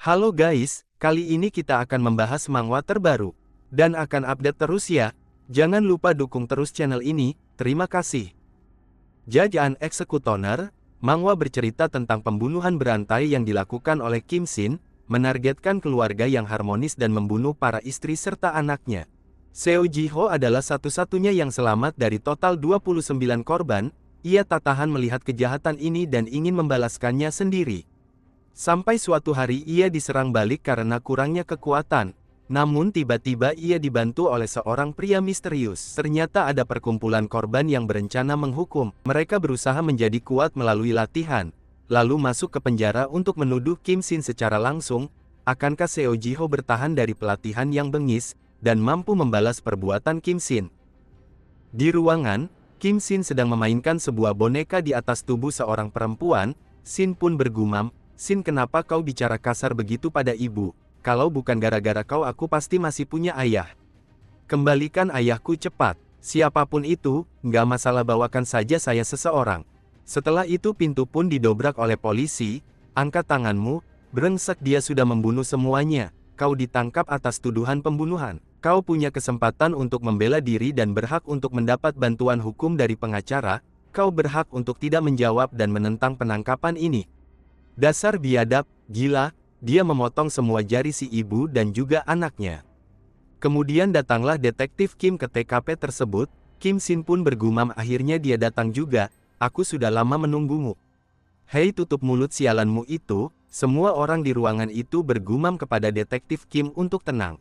Halo guys, kali ini kita akan membahas manhwa terbaru. Dan akan update terus ya. Jangan lupa dukung terus channel ini, terima kasih. Judge and Executioner, manhwa bercerita tentang pembunuhan berantai yang dilakukan oleh Kim Shin, menargetkan keluarga yang harmonis dan membunuh para istri serta anaknya. Seo Ji-ho adalah satu-satunya yang selamat dari total 29 korban, ia tak tahan melihat kejahatan ini dan ingin membalaskannya sendiri. Sampai suatu hari ia diserang balik karena kurangnya kekuatan. Namun tiba-tiba ia dibantu oleh seorang pria misterius. Ternyata ada perkumpulan korban yang berencana menghukum. Mereka berusaha menjadi kuat melalui latihan, lalu masuk ke penjara untuk menuduh Kim Shin secara langsung. Akankah Seo Ji-ho bertahan dari pelatihan yang bengis, dan mampu membalas perbuatan Kim Shin? Di ruangan, Kim Shin sedang memainkan sebuah boneka di atas tubuh seorang perempuan. Shin pun bergumam, "Shin, kenapa kau bicara kasar begitu pada ibu? Kalau bukan gara-gara kau, aku pasti masih punya ayah. Kembalikan ayahku cepat. Siapapun itu, nggak masalah, bawakan saja saya seseorang." Setelah itu pintu pun didobrak oleh polisi. "Angkat tanganmu, brengsek, dia sudah membunuh semuanya. Kau ditangkap atas tuduhan pembunuhan. Kau punya kesempatan untuk membela diri dan berhak untuk mendapat bantuan hukum dari pengacara. Kau berhak untuk tidak menjawab dan menentang penangkapan ini. Dasar biadab, gila." Dia memotong semua jari si ibu dan juga anaknya. Kemudian datanglah detektif Kim ke TKP tersebut. Kim Shin pun bergumam, "Akhirnya dia datang juga, aku sudah lama menunggumu." "Hei, tutup mulut sialanmu itu." Semua orang di ruangan itu bergumam kepada detektif Kim untuk tenang.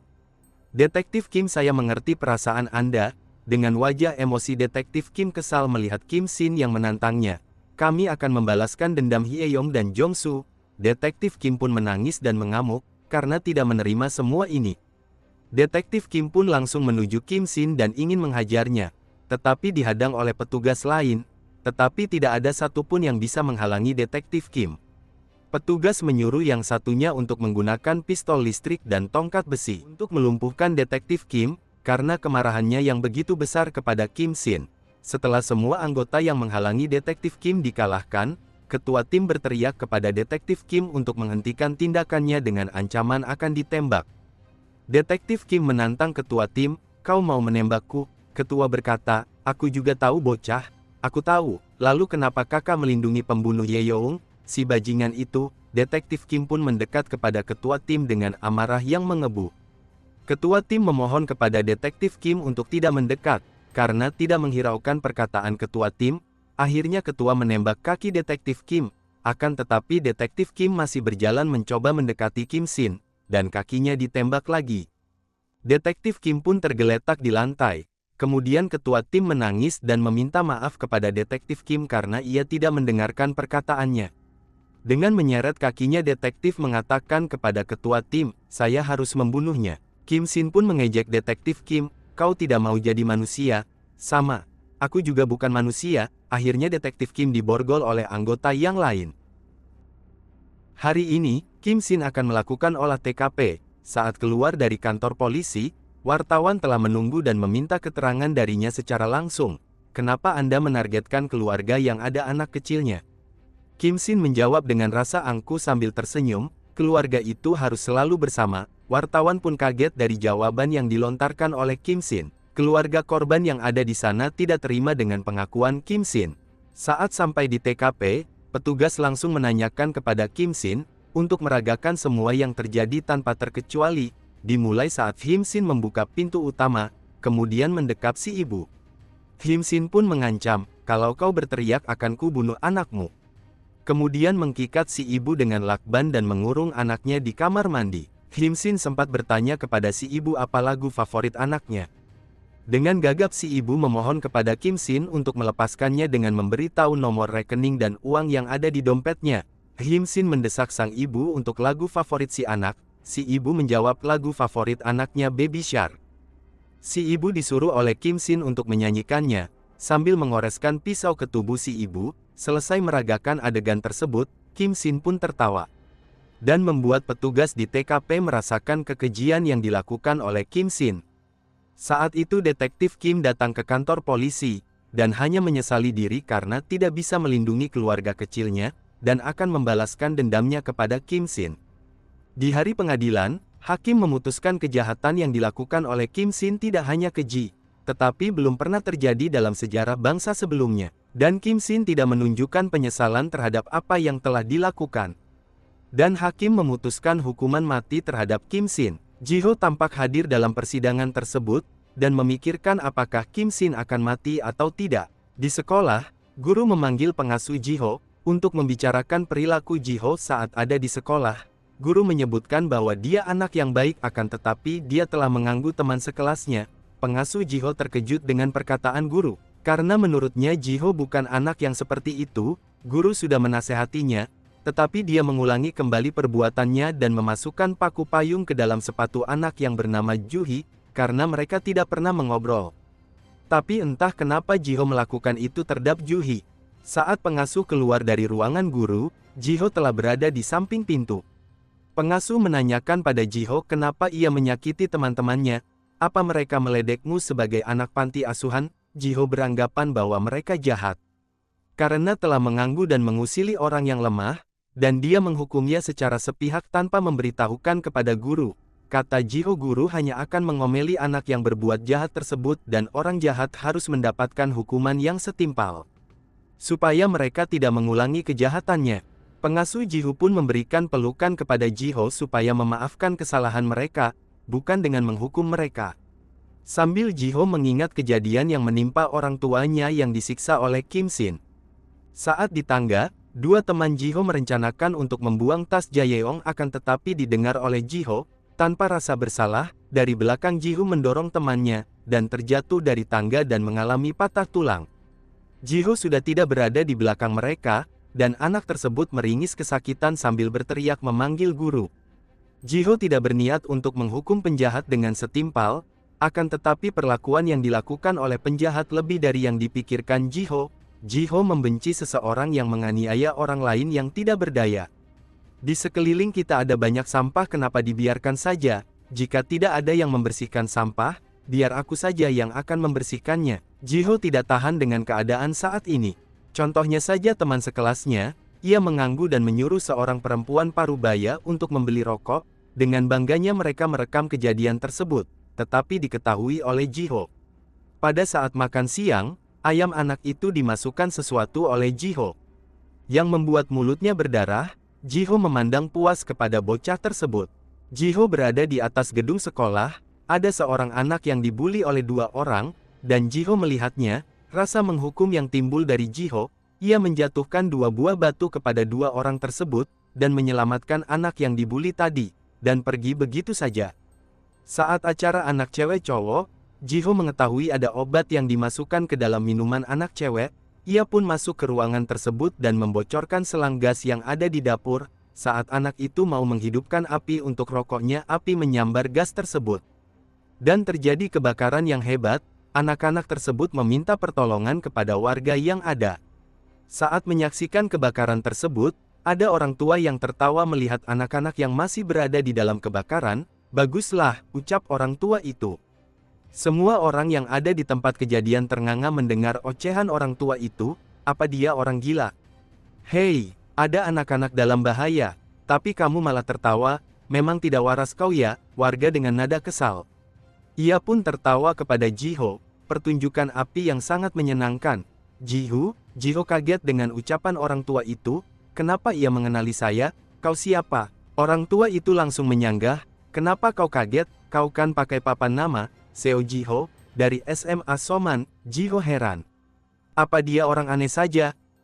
"Detektif Kim, saya mengerti perasaan Anda." Dengan wajah emosi detektif Kim kesal melihat Kim Shin yang menantangnya. "Kami akan membalaskan dendam Hye-yong dan Jong-soo." Detektif Kim pun menangis dan mengamuk, karena tidak menerima semua ini. Detektif Kim pun langsung menuju Kim Shin dan ingin menghajarnya, tetapi dihadang oleh petugas lain, tetapi tidak ada satupun yang bisa menghalangi detektif Kim. Petugas menyuruh yang satunya untuk menggunakan pistol listrik dan tongkat besi untuk melumpuhkan detektif Kim, karena kemarahannya yang begitu besar kepada Kim Shin. Setelah semua anggota yang menghalangi detektif Kim dikalahkan, ketua tim berteriak kepada detektif Kim untuk menghentikan tindakannya dengan ancaman akan ditembak. Detektif Kim menantang ketua tim, "Kau mau menembakku?" Ketua berkata, "Aku juga tahu bocah, aku tahu. Lalu kenapa kakak melindungi pembunuh Hye-yong, si bajingan itu?" Detektif Kim pun mendekat kepada ketua tim dengan amarah yang mengebu. Ketua tim memohon kepada detektif Kim untuk tidak mendekat, karena tidak menghiraukan perkataan ketua tim. Akhirnya ketua menembak kaki detektif Kim, akan tetapi detektif Kim masih berjalan mencoba mendekati Kim Shin, dan kakinya ditembak lagi. Detektif Kim pun tergeletak di lantai. Kemudian ketua tim menangis dan meminta maaf kepada detektif Kim karena ia tidak mendengarkan perkataannya. Dengan menyeret kakinya, detektif mengatakan kepada ketua tim, "Saya harus membunuhnya." Kim Shin pun mengejek detektif Kim, "Kau tidak mau jadi manusia?" "Sama. Aku juga bukan manusia." Akhirnya detektif Kim diborgol oleh anggota yang lain. Hari ini, Kim Shin akan melakukan olah TKP. Saat keluar dari kantor polisi, wartawan telah menunggu dan meminta keterangan darinya secara langsung. "Kenapa Anda menargetkan keluarga yang ada anak kecilnya?" Kim Shin menjawab dengan rasa angkuh sambil tersenyum, "Keluarga itu harus selalu bersama." Wartawan pun kaget dari jawaban yang dilontarkan oleh Kim Shin. Keluarga korban yang ada di sana tidak terima dengan pengakuan Kim Shin. Saat sampai di TKP, petugas langsung menanyakan kepada Kim Shin untuk meragakan semua yang terjadi tanpa terkecuali, dimulai saat Kim Shin membuka pintu utama, kemudian mendekap si ibu. Kim Shin pun mengancam, "Kalau kau berteriak akan ku bunuh anakmu." Kemudian mengkikat si ibu dengan lakban dan mengurung anaknya di kamar mandi. Kim Shin sempat bertanya kepada si ibu apa lagu favorit anaknya. Dengan gagap si ibu memohon kepada Kim Shin untuk melepaskannya dengan memberitahu nomor rekening dan uang yang ada di dompetnya. Kim Shin mendesak sang ibu untuk lagu favorit si anak. Si ibu menjawab lagu favorit anaknya, Baby Shark. Si ibu disuruh oleh Kim Shin untuk menyanyikannya, sambil mengoreskan pisau ke tubuh si ibu. Selesai meragakan adegan tersebut, Kim Shin pun tertawa. Dan membuat petugas di TKP merasakan kekejian yang dilakukan oleh Kim Shin. Saat itu detektif Kim datang ke kantor polisi, dan hanya menyesali diri karena tidak bisa melindungi keluarga kecilnya, dan akan membalaskan dendamnya kepada Kim Shin. Di hari pengadilan, hakim memutuskan kejahatan yang dilakukan oleh Kim Shin tidak hanya keji, tetapi belum pernah terjadi dalam sejarah bangsa sebelumnya. Dan Kim Shin tidak menunjukkan penyesalan terhadap apa yang telah dilakukan. Dan hakim memutuskan hukuman mati terhadap Kim Shin. Ji-ho tampak hadir dalam persidangan tersebut, dan memikirkan apakah Kim Shin akan mati atau tidak. Di sekolah, guru memanggil pengasuh Ji-ho, untuk membicarakan perilaku Ji-ho saat ada di sekolah. Guru menyebutkan bahwa dia anak yang baik akan tetapi dia telah mengganggu teman sekelasnya. Pengasuh Ji-ho terkejut dengan perkataan guru. Karena menurutnya Ji-ho bukan anak yang seperti itu, guru sudah menasehatinya, tetapi dia mengulangi kembali perbuatannya dan memasukkan paku payung ke dalam sepatu anak yang bernama Juhi, karena mereka tidak pernah mengobrol. Tapi entah kenapa Ji-ho melakukan itu terhadap Juhi. Saat pengasuh keluar dari ruangan guru, Ji-ho telah berada di samping pintu. Pengasuh menanyakan pada Ji-ho kenapa ia menyakiti teman-temannya. Apa mereka meledekmu sebagai anak panti asuhan? Ji-ho beranggapan bahwa mereka jahat. Karena telah mengganggu dan mengusili orang yang lemah, dan dia menghukumnya secara sepihak tanpa memberitahukan kepada guru. Kata Ji-ho, guru hanya akan mengomeli anak yang berbuat jahat tersebut dan orang jahat harus mendapatkan hukuman yang setimpal. Supaya mereka tidak mengulangi kejahatannya. Pengasuh Ji-ho pun memberikan pelukan kepada Ji-ho supaya memaafkan kesalahan mereka, bukan dengan menghukum mereka. Sambil Ji-ho mengingat kejadian yang menimpa orang tuanya yang disiksa oleh Kim Shin. Saat di tangga, dua teman Ji-ho merencanakan untuk membuang tas Jaeyoung akan tetapi didengar oleh Ji-ho, tanpa rasa bersalah, dari belakang Ji-ho mendorong temannya, dan terjatuh dari tangga dan mengalami patah tulang. Ji-ho sudah tidak berada di belakang mereka, dan anak tersebut meringis kesakitan sambil berteriak memanggil guru. Ji-ho tidak berniat untuk menghukum penjahat dengan setimpal, akan tetapi perlakuan yang dilakukan oleh penjahat lebih dari yang dipikirkan Ji-ho. Ji-ho membenci seseorang yang menganiaya orang lain yang tidak berdaya. Di sekeliling kita ada banyak sampah, kenapa dibiarkan saja? Jika tidak ada yang membersihkan sampah, biar aku saja yang akan membersihkannya. Ji-ho tidak tahan dengan keadaan saat ini. Contohnya saja teman sekelasnya, ia mengganggu dan menyuruh seorang perempuan parubaya untuk membeli rokok. Dengan bangganya mereka merekam kejadian tersebut, tetapi diketahui oleh Ji-ho. Pada saat makan siang, ayam anak itu dimasukkan sesuatu oleh Ji-ho, yang membuat mulutnya berdarah. Ji-ho memandang puas kepada bocah tersebut. Ji-ho berada di atas gedung sekolah, ada seorang anak yang dibuli oleh dua orang, dan Ji-ho melihatnya. Rasa menghukum yang timbul dari Ji-ho, ia menjatuhkan dua buah batu kepada dua orang tersebut, dan menyelamatkan anak yang dibuli tadi, dan pergi begitu saja. Saat acara anak cewek cowok, Ji-ho mengetahui ada obat yang dimasukkan ke dalam minuman anak cewek. Ia pun masuk ke ruangan tersebut dan membocorkan selang gas yang ada di dapur. Saat anak itu mau menghidupkan api untuk rokoknya, api menyambar gas tersebut. Dan terjadi kebakaran yang hebat. Anak-anak tersebut meminta pertolongan kepada warga yang ada. Saat menyaksikan kebakaran tersebut, ada orang tua yang tertawa melihat anak-anak yang masih berada di dalam kebakaran. Baguslah, ucap orang tua itu. Semua orang yang ada di tempat kejadian ternganga mendengar ocehan orang tua itu. Apa dia orang gila? Hei, ada anak-anak dalam bahaya, tapi kamu malah tertawa. Memang tidak waras kau ya, warga dengan nada kesal. Ia pun tertawa kepada Ji-ho, pertunjukan api yang sangat menyenangkan. Ji-ho kaget dengan ucapan orang tua itu. Kenapa ia mengenali saya? Kau siapa? Orang tua itu langsung menyanggah. Kenapa kau kaget? Kau kan pakai papan nama, Seo Ji-ho, dari SMA Soman. Ji-ho heran. Apa dia orang aneh saja?